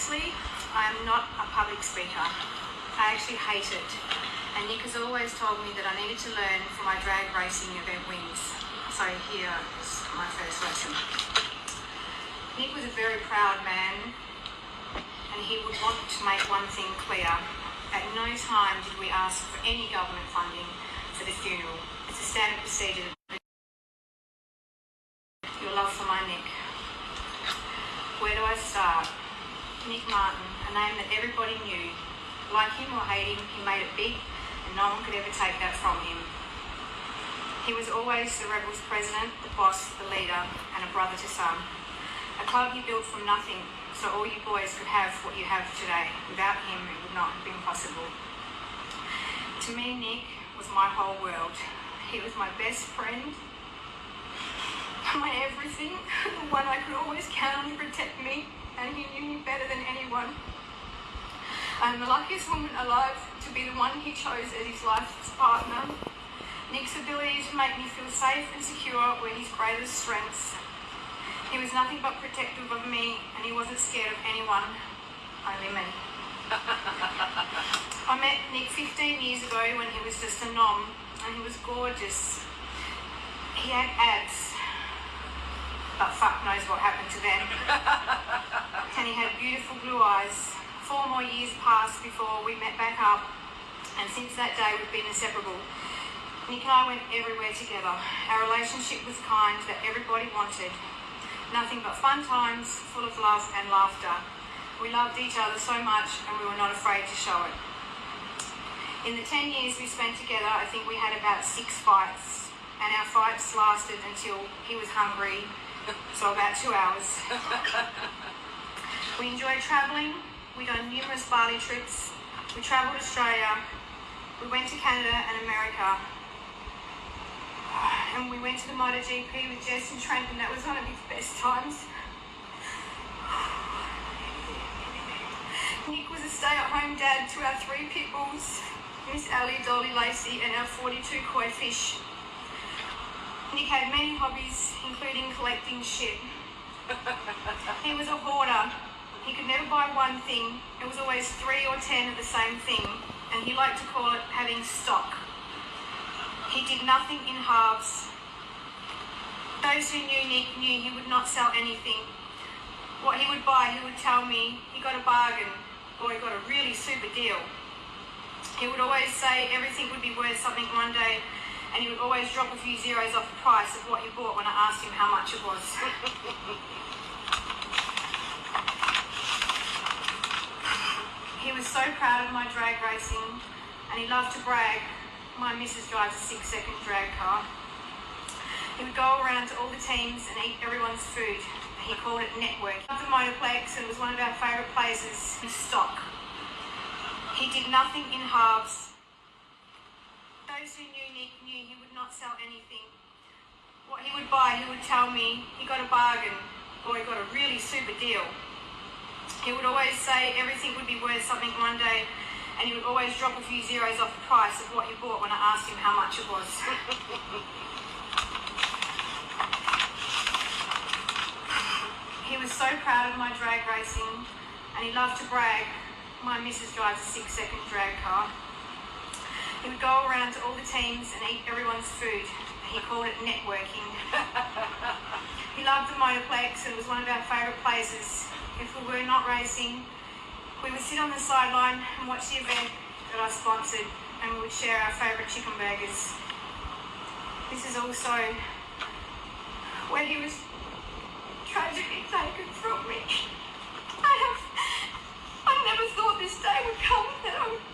Firstly, I am not a public speaker. I actually hate it. And Nick has always told me that I needed to learn from my drag racing event wins. So here is my first lesson. Nick was a very proud man, and he would want to make one thing clear. At no time did we ask for any government funding for the funeral. It's a standard procedure. Your love for my Nick. Where do I start? Nick Martin, a name that everybody knew. Like him or hate him, he made it big, and no one could ever take that from him. He was always the Rebels president, the boss, the leader, and a brother to some. A club he built from nothing, so all you boys could have what you have today. Without him, it would not have been possible. To me, Nick was my whole world. He was my best friend, my everything, the one I could always count on to protect me, and he knew me better than anyone. I'm the luckiest woman alive to be the one he chose as his life's partner. Nick's ability to make me feel safe and secure were his greatest strengths. He was nothing but protective of me, and he wasn't scared of anyone, only me. I met Nick 15 years ago when he was just a nom, and he was gorgeous. He had abs, but fuck knows what happened to them. And he had beautiful blue eyes. 4 more years passed before we met back up, and since that day we've been inseparable. Nick and I went everywhere together. Our relationship was kind that everybody wanted. Nothing but fun times, full of love and laughter. We loved each other so much, and we were not afraid to show it. In the 10 years we spent together, I think we had about 6 fights, and our fights lasted until he was hungry, so about 2 hours. We enjoyed travelling. We've done numerous Bali trips. We travelled Australia. We went to Canada and America. And we went to the MotoGP with Jess and Trent, and that was one of his best times. Nick was a stay-at-home dad to our 3 pit bulls, Miss Ali, Dolly, Lacey, and our 42 koi fish. Nick had many hobbies, including collecting shit. He was a hoarder. He could never buy one thing. It was always 3 or 10 of the same thing, and he liked to call it having stock. He did nothing in halves. Those who knew Nick knew he would not sell anything. What he would buy, he would tell me he got a bargain or he got a really super deal. He would always say everything would be worth something one day, and he would always drop a few zeros off the price of what he bought when I asked him how much it was. He was so proud of my drag racing, and he loved to brag. My missus drives a 6-second drag car. He would go around to all the teams and eat everyone's food. He called it network. He loved the Motorplex, and it was one of our favourite places in stock. He did nothing in halves. Those who knew Nick knew he would not sell anything. What he would buy, he would tell me he got a bargain or he got a really super deal. He would always say everything would be worth something one day, and he would always drop a few zeros off the price of what he bought when I asked him how much it was. He was so proud of my drag racing, and he loved to brag. My missus drives a 6-second drag car. He would go around to all the teams and eat everyone's food. He called it networking. He loved the Motorplex, and it was one of our favourite places. If we were not racing, we would sit on the sideline and watch the event that I sponsored, and we would share our favourite chicken burgers. This is also where he was tragically taken from me. I never thought this day would come, that I would